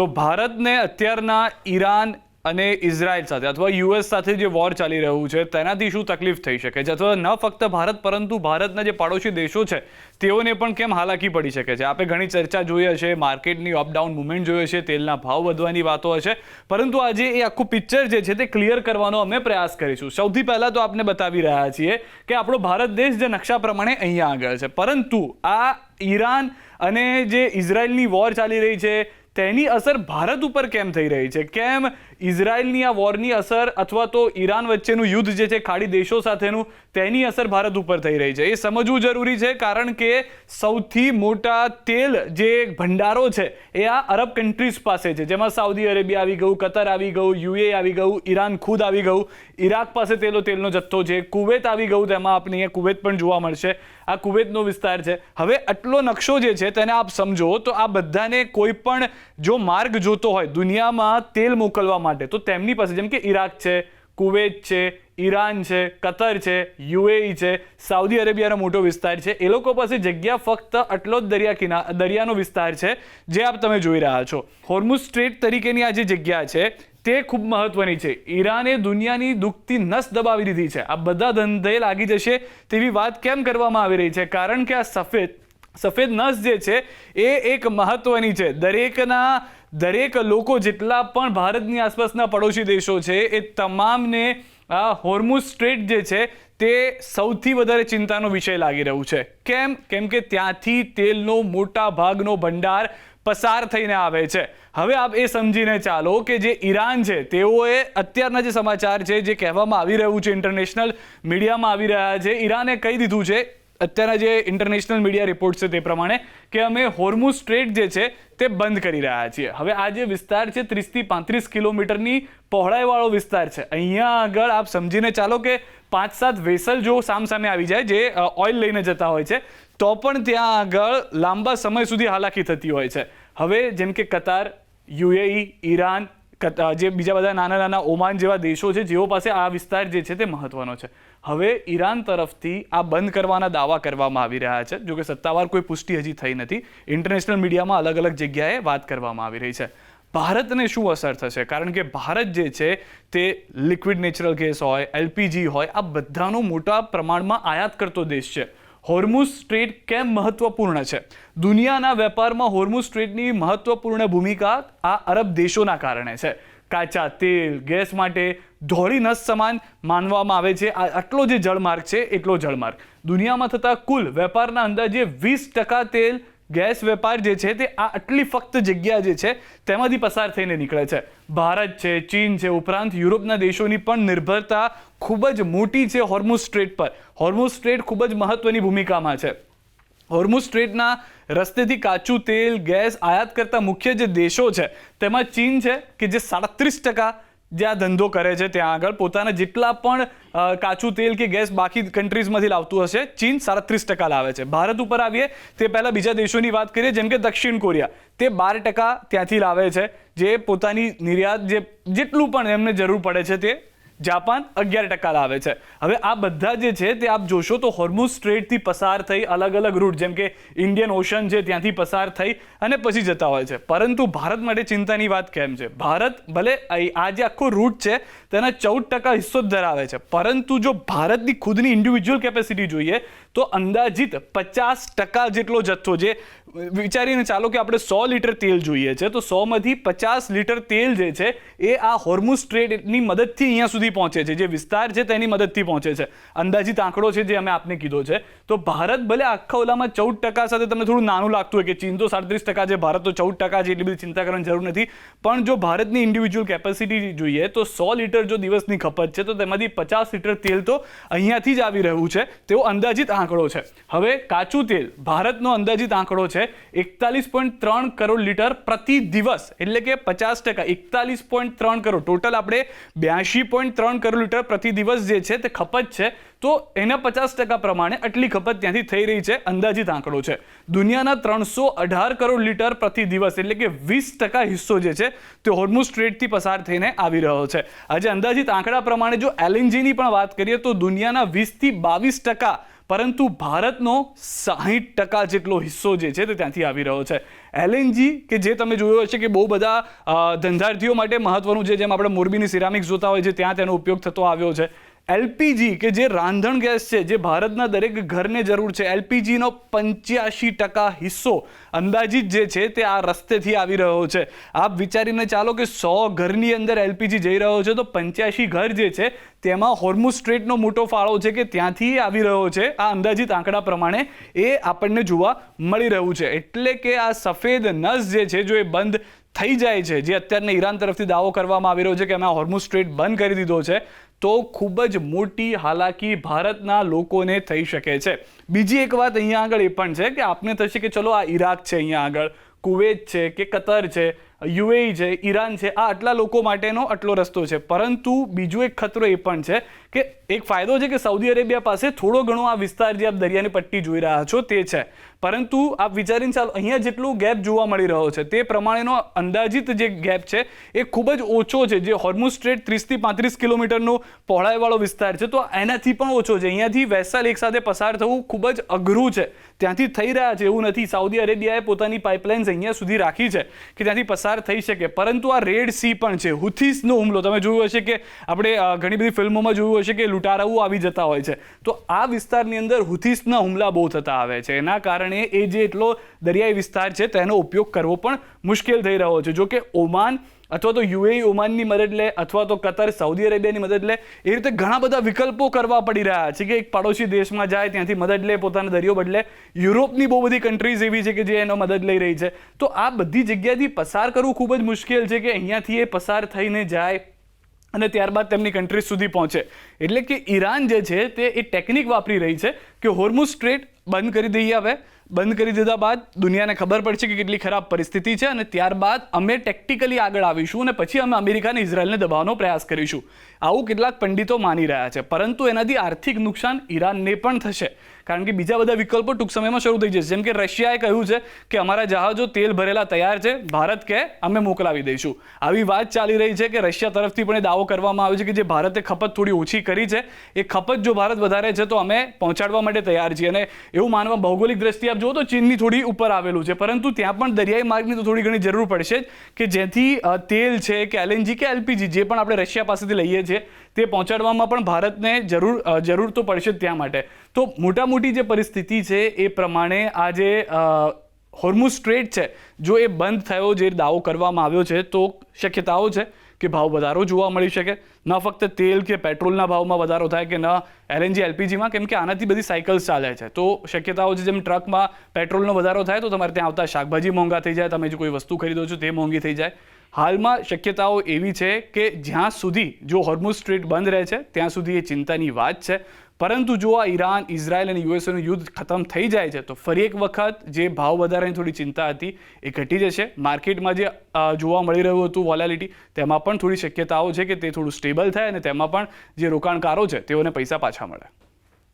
તો ભારતને અત્યારના ઈરાન અને ઇઝરાયલ સાથે અથવા યુએસ સાથે જે વોર ચાલી રહ્યું છે તેનાથી શું તકલીફ થઈ શકે છે, અથવા ન ફક્ત ભારત પરંતુ ભારતના જે પડોશી દેશો છે તેઓને પણ કેમ હાલાકી પડી શકે છે. આપણે ઘણી ચર્ચા જોઈ હશે, માર્કેટની અપડાઉન મુવમેન્ટ જોઈ હશે, તેલના ભાવ વધવાની વાતો હશે, પરંતુ આજે એ આખું પિક્ચર જે છે તે ક્લિયર કરવાનો અમે પ્રયાસ કરીશું. સૌથી પહેલાં તો આપને બતાવી રહ્યા છીએ કે આપણો ભારત દેશ જે નકશા પ્રમાણે અહીંયા આગળ છે, પરંતુ આ ઈરાન અને જે ઇઝરાયલની વોર ચાલી રહી છે તેની અસર ભારત ઉપર કેમ થઈ રહી છે, કેમ ઇઝરાયલની આ વોરની અસર અથવા તો ઈરાન વચ્ચેનું યુદ્ધ જે છે ખાડી દેશો સાથેનું તેની અસર ભારત ઉપર થઈ રહી છે એ સમજવું જરૂરી છે. કારણ કે સૌથી મોટા તેલ જે ભંડારો છે એ આ અરબ કન્ટ્રીઝ પાસે છે, જેમાં સાઉદી અરેબિયા આવી ગયું, કતર આવી ગયું, યુએ આવી ગયું, ઈરાન ખુદ આવી ગયું, ઈરાક પાસે તેલનો જથ્થો છે, કુવેત આવી ગયું, તેમાં આપણે અહીંયા કુવેત પણ જોવા મળશે, આ કુવેતનો વિસ્તાર છે. હવે આટલો નકશો જે છે તેને આપ સમજો તો આ બધાને કોઈ પણ જો માર્ગ જોતો હોય દુનિયામાં તેલ મોકલવા માટે તો તેમની પાસે, જેમ કે ઈરાક છે, કુવેત છે, ઈરાન છે, કતર છે, યુએઈ છે, સાઉદી અરેબિયાનો મોટો વિસ્તાર છે, એ લોકો પાસે જગ્યા ફક્ત આટલો જ દરિયાનો વિસ્તાર છે જે આપ તમે જોઈ રહ્યા છો. હોર્મુઝ સ્ટ્રેટ તરીકેની આ જે જગ્યા છે તે ખૂબ મહત્વની છે. ઈરાને દુનિયાની દુખતી નસ દબાવી દીધી છે. આ બધા ધંધે લાગી જશે તેવી વાત કેમ કરવામાં આવી રહી છે? કારણ કે આ સફેદ નસ જે છે એ એક મહત્વની છે. દરેક લોકો જેટલા પણ ભારતની આસપાસના પડોશી દેશો છે એ તમામને આ હોર્મુઝ સ્ટ્રેટ જે છે તે સૌથી વધારે ચિંતાનો વિષય લાગી રહ્યું છે. કેમ કે ત્યાંથી તેલનો મોટા ભાગનો ભંડાર પસાર થઈને આવે છે. હવે આપ એ સમજીને ચાલો કે જે ઈરાન છે તેઓએ અત્યારના જે સમાચાર છે જે કહેવામાં આવી રહ્યું છે, ઇન્ટરનેશનલ મીડિયામાં આવી રહ્યા છે, ઈરાને કહી દીધું છે અત્યારના જે ઇન્ટરનેશનલ મીડિયા રિપોર્ટ છે તે પ્રમાણે કે અમે હોર્મુઝ સ્ટ્રેટ જે છે તે બંધ કરી રહ્યા છીએ. હવે આ જે વિસ્તાર છે 30 થી 35 કિલોમીટરની પહોળાઈવાળો વિસ્તાર છે. અહીંયા આગળ આપ સમજીને ચાલો કે 5-7 વેસલ જો સામસામે આવી જાય જે ઓઇલ લઈને જતા હોય છે તો પણ ત્યાં આગળ લાંબા સમય સુધી હાલાકી થતી હોય છે. હવે જેમ કે કતાર, યુએઈ, ઈરાન, જે બીજા બધા નાના ઓમાન જેવા દેશો છે જેઓ પાસે આ વિસ્તાર જે છે તે મહત્વનો છે. હવે ઈરાન તરફથી આ બંધ કરવાના દાવા કરવામાં આવી રહ્યા છે, જો કે સત્તાવાર કોઈ પુષ્ટિ હજી થઈ નથી. ઇન્ટરનેશનલ મીડિયામાં અલગ જગ્યાએ વાત કરવામાં આવી રહી છે. ભારતને શું અસર થશે? કારણ કે ભારત જે છે તે લિક્વિડ નેચરલ ગેસ હોય, એલપીજી હોય, આ બધાનો મોટા પ્રમાણમાં આયાત કરતો દેશ છે. હોર્મુઝ સ્ટ્રેટ કેમ મહત્વપૂર્ણ છે? દુનિયાના વેપારમાં હોર્મુઝ સ્ટ્રેટની મહત્વપૂર્ણ ભૂમિકા આ અરબ દેશોના કારણે છે. કાચા તેલ, ગેસ માટે ધોળી નસ સમાન માનવામાં આવે છે. આટલો જે જળમાર્ગ છે એટલો જળમાર્ગ દુનિયામાં થતા કુલ વેપારના અંદાજે 20% તેલ ગેસ વેપાર જે છે તે આ આટલી ફક્ત જગ્યા જે છે તેમાંથી પસાર થઈને નીકળે છે. ભારત છે, ચીન છે, ઉપરાંત યુરોપના દેશોની પણ નિર્ભરતા ખૂબ જ મોટી છે હોર્મુઝ સ્ટ્રેટ પર. હોર્મુઝ સ્ટ્રેટ ખૂબ જ મહત્વની ભૂમિકામાં છે. હોર્મુઝ સ્ટ્રેટના રસ્તેથી કાચું તેલ, ગેસ આયાત કરતા મુખ્ય જે દેશો છે તેમાં ચીન છે કે જે 37% જે આ ધંધો કરે છે, ત્યાં આગળ પોતાના જેટલા પણ કાચું તેલ કે ગેસ બાકી કન્ટ્રીઝમાંથી લાવતું હશે ચીન 37% લાવે છે. ભારત ઉપર આવીએ તે પહેલાં બીજા દેશોની વાત કરીએ, જેમ કે દક્ષિણ કોરિયા, તે 12% ત્યાંથી લાવે છે જે પોતાની નિર્યાત જેટલું પણ એમને જરૂર પડે છે તે. જાપાન 11% લાવે છે. હવે આ બધા જે છે તે આપ જોશો તો હોર્મુઝ સ્ટ્રેટથી પસાર થઈ અલગ રૂટ, જેમ કે ઇન્ડિયન ઓશન છે ત્યાંથી પસાર થઈ અને પછી જતા હોય છે. પરંતુ ભારત માટે ચિંતાની વાત કેમ છે? ભારત ભલે આ જે આખો રૂટ છે તેના 14% હિસ્સો જ ધરાવે છે, પરંતુ જો ભારતની ખુદની ઇન્ડિવિજ્યુઅલ કેપેસિટી જોઈએ તો અંદાજિત 50% જેટલો જથ્થો, જે વિચારીને ચાલો કે આપણે 100 લીટર તેલ જોઈએ છે તો 100માંથી 50 લીટર તેલ જે છે એ આ હોર્મુઝ સ્ટ્રેટની મદદથી અહીંયા સુધી પહોંચે છે, જે વિસ્તાર છે તેની મદદથી પહોંચે છે. અંદાજિત આંકડો છે જે અમે આપને કીધો છે. તો ભારત ભલે આખા ઓલામાં 14% સાથે તમને થોડું નાનું લાગતું હોય કે ચીન તો 37% છે, ભારત તો 14% છે, એટલી બધી ચિંતા કરવાની જરૂર નથી. પણ જો ભારતની ઇન્ડિવિજ્યુઅલ કેપેસિટી જોઈએ તો 100 લીટર જો દિવસની ખપત છે તો તેમાંથી 50 લીટર તેલ તો અહીંયાથી જ આવી રહ્યું છે તેવો અંદાજિત આંકડો છે. હવે કાચું તેલ ભારતનો અંદાજિત આંકડો છે 41.3 કરોડ લીટર પ્રતિ દિવસ, એટલે કે 50%. 41.3 કરોડ ટોટલ આપણે 82.3 કરોડ લીટર પ્રતિ દિવસ જે છે તે ખપત છે, તો એના 50% પ્રમાણે આટલી ખપત ત્યાંથી થઈ રહી છે, અંદાજિત આંકડો છે. દુનિયાના 318 કરોડ લીટર પ્રતિ દિવસ એટલે કે 20% હિસ્સો જે છે તે હોર્મુઝ સ્ટ્રેટથી પસાર થઈને આવી રહ્યો છે. આજે અંદાજિત આંકડા પ્રમાણે જો એલએનજીની પણ વાત કરીએ તો દુનિયાના 20 થી 22% પરંતુ ભારતનો 60% જેટલો હિસ્સો જે છે તે ત્યાંથી આવી રહ્યો છે. LNG કે જે તમે જોયો હશે કે બહુ બધા ધંધાર્થીઓ માટે મહત્વનું છે, જેમ આપણે મોરબીની સિરામિક્સ જોતા હોય છે ત્યાં તેનો ઉપયોગ થતો આવ્યો છે. LPG કે જે રાંધણ ગેસ છે, જે ભારતના દરેક ઘરને જરૂર છે, LPGનો 85% હિસ્સો અંદાજિત જે છે તે આ રસ્તેથી આવી રહ્યો છે. આપ વિચારીને ચાલો કે 100 ઘરની અંદર LPG જઈ રહ્યો છે તો 85 ઘર જે છે તેમાં હોર્મુઝ સ્ટ્રેટનો મોટો ફાળો છે કે ત્યાંથી આવી રહ્યો છે. આ અંદાજિત આંકડા પ્રમાણે એ આપણને જોવા મળી રહ્યું છે. એટલે કે આ સફેદ નસ જે છે જો એ બંધ થઈ જાય છે, જે અત્યારને ઈરાન તરફથી દાવો કરવામાં આવી રહ્યો છે કે અમે હોર્મુઝ સ્ટ્રેટ બંધ કરી દીધો છે, તો ખૂબ જ મોટી હાલાકી ભારતના લોકોને થઈ શકે છે. બીજી એક વાત અહીંયા આગળ એ પણ છે કે આપને થશે કે ચલો આ ઈરાક છે, અહીંયા આગળ કુવેત છે કે કતર છે, UAE છે, ઈરાન છે, આ આટલા લોકો માટેનો આટલો રસ્તો છે. પરંતુ બીજો એક ખતરો એ પણ છે કે એક ફાયદો છે કે સાઉદી અરેબિયા પાસે થોડો ઘણો આ વિસ્તાર જે આપ દરિયાની પટ્ટી જોઈ રહ્યા છો તે છે, પરંતુ આપ વિચારીને ચાલો અહીંયા જેટલું ગેપ જોવા મળી રહ્યો છે તે પ્રમાણેનો અંદાજિત જે ગેપ છે એ ખૂબ જ ઓછો છે. જે હોર્મુઝ સ્ટ્રેટ 30 થી 35 કિલોમીટરનો પહોળાઈવાળો વિસ્તાર છે, તો એનાથી પણ ઓછો છે. અહીંયાથી વેસલ એકસાથે પસાર થવું ખૂબ જ અઘરું છે. ત્યાંથી થઈ રહ્યા છે એવું નથી. સાઉદી અરેબિયાએ પોતાની પાઇપલાઇન્સ અહીંયા સુધી રાખી છે કે ત્યાંથી પસાર થઈ શકે. પરંતુ આ રેડ સી પણ છે, હુથીસનો હુમલો તમે જોયું હશે કે આપણે ઘણી બધી ફિલ્મોમાં જોયું હશે કે લૂંટારાઓ આવી જતા હોય છે, તો આ વિસ્તારની અંદર હુથીસના હુમલા બહુ થતા આવે છે. એના કારણે એ જે એટલો દરિયાઈ વિસ્તાર છે તેનો ઉપયોગ કરવો પણ મુશ્કેલ થઈ રહ્યો છે. જો કે ઓમાન અથવા તો UAE ઓમાનની મદદ લે અથવા તો કતર સાઉદી અરેબિયાની મદદ લે, એ રીતે ઘણા બધા વિકલ્પો કરવા પડી રહ્યા છે કે એક પડોશી દેશમાં જાય, ત્યાંથી મદદ લે, પોતાનો દરિયો બદલે. યુરોપની બહુ બધી કન્ટ્રીઝ એવી છે કે જે એનો મદદ લઈ રહી છે. તો આ બધી જગ્યાથી પસાર કરવું ખૂબ જ મુશ્કેલ છે કે અહીંયાથી એ પસાર થઈને જાય અને ત્યારબાદ તેમની કન્ટ્રીઝ સુધી પહોંચે. એટલે કે ઈરાન જે છે તે એ ટેકનિક વાપરી રહી છે કે હોર્મુઝ સ્ટ્રેટ બંધ કરી દઈએ. હવે બંધ કરી દીધા બાદ દુનિયાને ખબર પડશે કે કેટલી ખરાબ પરિસ્થિતિ છે અને ત્યારબાદ અમે ટેક્ટિકલી આગળ આવીશું અને પછી અમે અમેરિકા અને ઇઝરાયલને દબાવવાનો પ્રયાસ કરીશું. આવું કેટલાક પંડિતો માની રહ્યા છે. પરંતુ એનાથી આર્થિક નુકસાન ઈરાનને પણ થશે, કારણ કે બીજા બધા વિકલ્પો ટૂંક સમયમાં શરૂ થઈ જશે. જેમ કે રશિયાએ કહ્યું છે કે અમારા જહાજો તેલ ભરેલા તૈયાર છે, ભારત કે અમે મોકલાવી દઈશું. આવી વાત ચાલી રહી છે કે રશિયા તરફથી પણ એ દાવો કરવામાં આવ્યો છે કે જે ભારતે ખપત થોડી ઓછી કરી છે, એ ખપત જો ભારત વધારે છે તો અમે પહોંચાડવા માટે તૈયાર છીએ. અને એવું માનવા ભૌગોલિક દ્રષ્ટિએ આપ જુઓ તો ચીનની થોડી ઉપર આવેલું છે, પરંતુ ત્યાં પણ દરિયાઈ માર્ગની તો થોડી ઘણી જરૂર પડશે કે જેથી તેલ છે કે LNG કે LPG જે પણ આપણે રશિયા પાસેથી લઈએ છીએ તે પહોંચાડવામાં પણ ભારતને જરૂર તો પડશે જ ત્યાં માટે. તો મોટા મોટી જે પરિસ્થિતિ છે એ પ્રમાણે આ જે હોર્મુઝ સ્ટ્રેટ છે જો એ બંધ થયો જે દાવો કરવામાં આવ્યો છે, તો શક્યતાઓ છે કે ભાવ વધારો જોવા મળી શકે. ન ફક્ત તેલ કે પેટ્રોલના ભાવમાં વધારો થાય કે ન LNG LPGમાં, કેમ કે આનાથી બધી સાયકલ્સ ચાલે છે. તો શક્યતાઓ છે જેમ ટ્રકમાં પેટ્રોલનો વધારો થાય તો તમારે ત્યાં આવતા શાકભાજી મોંઘા થઈ જાય, તમે જો કોઈ વસ્તુ ખરીદો છો તે મોંઘી થઈ જાય. હાલમાં શક્યતાઓ એવી છે કે જ્યાં સુધી જો હોર્મુઝ સ્ટ્રેટ બંધ રહે છે ત્યાં સુધી એ ચિંતાની વાત છે. પરંતુ જો આ ઈરાન, ઇઝરાયલ અને USAનું યુદ્ધ ખતમ થઈ જાય છે તો ફરી એક વખત જે ભાવ વધારાની થોડી ચિંતા હતી એ ઘટી જશે. માર્કેટમાં જે જોવા મળી રહ્યું હતું વોલેટિલિટી, તેમાં પણ થોડી શક્યતાઓ છે કે તે થોડું સ્ટેબલ થાય અને તેમાં પણ જે રોકાણકારો છે તેઓને પૈસા પાછા મળે.